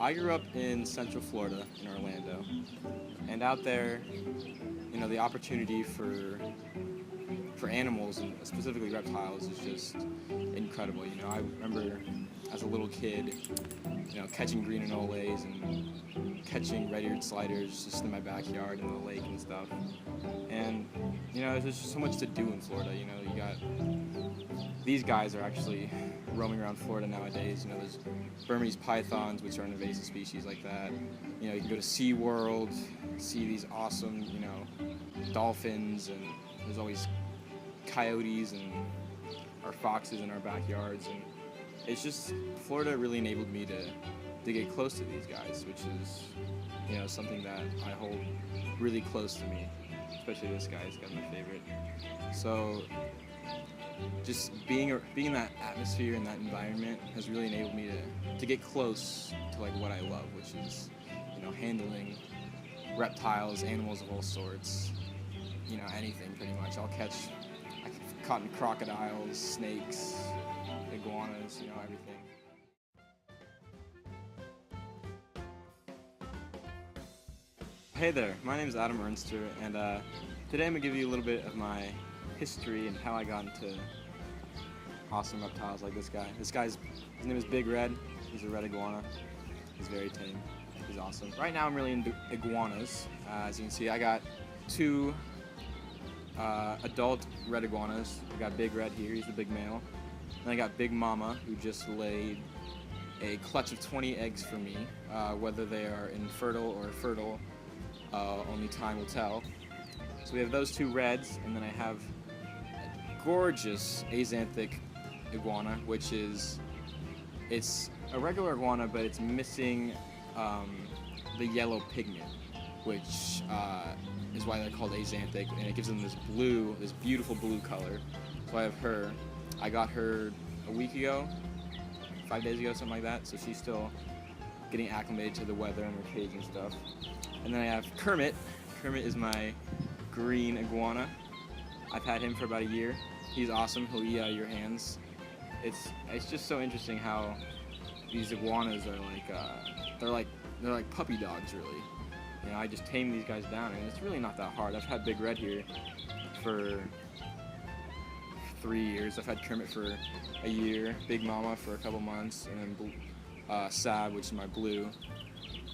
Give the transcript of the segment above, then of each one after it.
I grew up in Central Florida, in Orlando, and out there, the opportunity for animals and specifically reptiles is just incredible. I remember as a little kid, catching green anoles and catching red-eared sliders just in my backyard in the lake and stuff. And there's just so much to do in Florida. You got these guys are actually roaming around Florida nowadays. There's Burmese pythons, which are an invasive species like that. You can go to SeaWorld, see these awesome, dolphins, and there's always coyotes and our foxes in our backyards. And it's just, Florida really enabled me to get close to these guys, which is, something that I hold really close to me. Especially this guy, he's got my favorite. So just being in that atmosphere and that environment has really enabled me to get close to like what I love, which is handling reptiles, animals of all sorts, anything pretty much. I've caught crocodiles, snakes, iguanas, everything. Hey there, my name is Adam Ernster, and today I'm going to give you a little bit of my history and how I got into awesome reptiles like this guy. His name is Big Red. He's a red iguana. He's very tame. He's awesome. Right now I'm really into iguanas. As you can see, I got two adult red iguanas. I got Big Red here, he's the big male. And I got Big Mama, who just laid a clutch of 20 eggs for me. Whether they are infertile or fertile, only time will tell. So we have those two reds, and then I have a gorgeous axanthic iguana, which it's a regular iguana, but it's missing the yellow pigment, which is why they're called axanthic, and it gives them this beautiful blue color. So I have her. I got her a week ago, 5 days ago, something like that, so she's still getting acclimated to the weather and her cage and stuff. And then I have Kermit. Kermit is my green iguana. I've had him for about a year. He's awesome. He'll eat out of your hands. It's just so interesting how these iguanas are like they're like puppy dogs, really. I just tame these guys down, and it's really not that hard. I've had Big Red here for 3 years. I've had Kermit for a year, Big Mama for a couple months, and then Sab, which is my blue,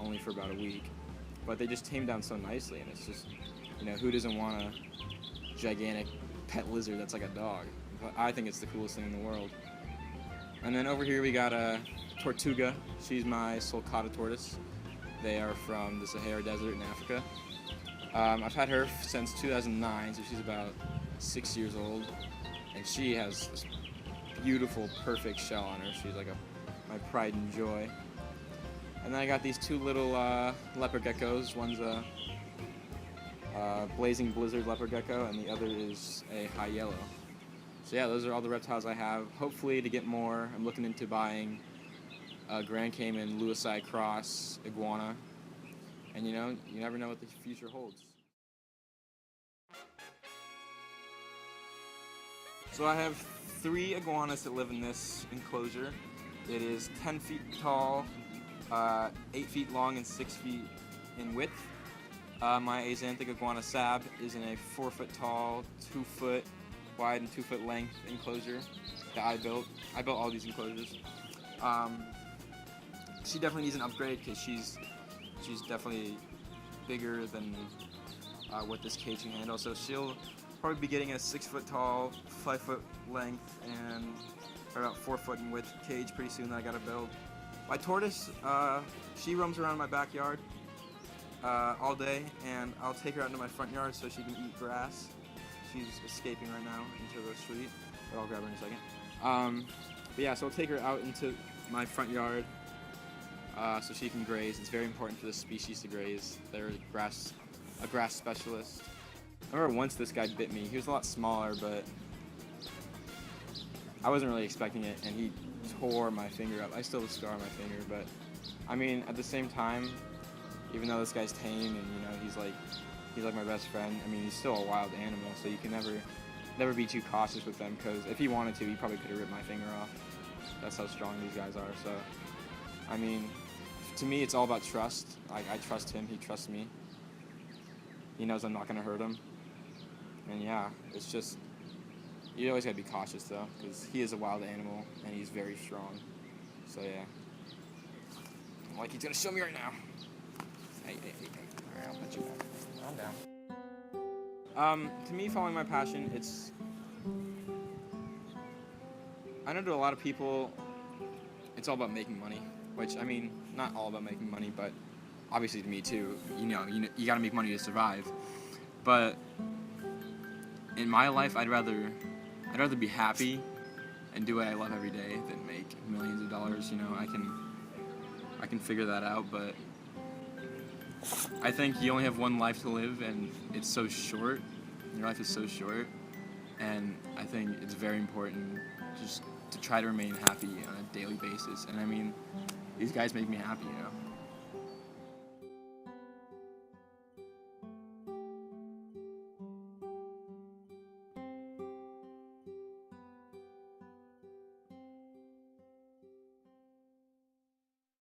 only for about a week. But they just tame down so nicely, and it's just, who doesn't want a gigantic pet lizard that's like a dog? But I think it's the coolest thing in the world. And then over here we got a Tortuga. She's my sulcata tortoise. They are from the Sahara Desert in Africa. I've had her since 2009, so she's about 6 years old. And she has this beautiful, perfect shell on her. She's like my pride and joy. And then I got these two little leopard geckos. One's a blazing blizzard leopard gecko, and the other is a high yellow. So yeah, those are all the reptiles I have. Hopefully to get more, I'm looking into buying a Grand Cayman Lewisite cross iguana. And you never know what the future holds. So I have 3 iguanas that live in this enclosure. It is 10 feet tall, 8 feet long, and 6 feet in width. My axanthic iguana Sab is in a 4 foot tall, 2 foot wide, and 2 foot length enclosure that I built. I built all these enclosures. She definitely needs an upgrade because she's definitely bigger than what this cage can handle. So she'll probably be getting a 6 foot tall, 5 foot length, and about 4 foot in width cage pretty soon that I gotta build. My tortoise, she roams around my backyard all day, and I'll take her out into my front yard so she can eat grass. She's escaping right now into the street, but I'll grab her in a second. But yeah, so I'll take her out into my front yard so she can graze. It's very important for this species to graze. They're a grass specialist. I remember once this guy bit me. He was a lot smaller, but I wasn't really expecting it, and he tore my finger up. I still have a scar on my finger, but I mean, at the same time, even though this guy's tame and he's like my best friend, I mean, he's still a wild animal, so you can never be too cautious with them, because if he wanted to, he probably could have ripped my finger off. That's how strong these guys are. So I mean, to me, it's all about trust. I trust him. He trusts me. He knows I'm not gonna hurt him. And yeah, it's just, you always gotta be cautious though, because he is a wild animal and he's very strong. So yeah, like he's gonna show me right now. Hey. All right, I'll put you back. Calm down. To me, following my passion, I know to a lot of people, it's all about making money. Which, I mean, not all about making money, but obviously to me too. You gotta make money to survive. But in my life, I'd rather be happy and do what I love every day than make millions of dollars. I can figure that out, but I think you only have one life to live, and it's so short. Your life is so short, and I think it's very important just to try to remain happy on a daily basis. And I mean, these guys make me happy,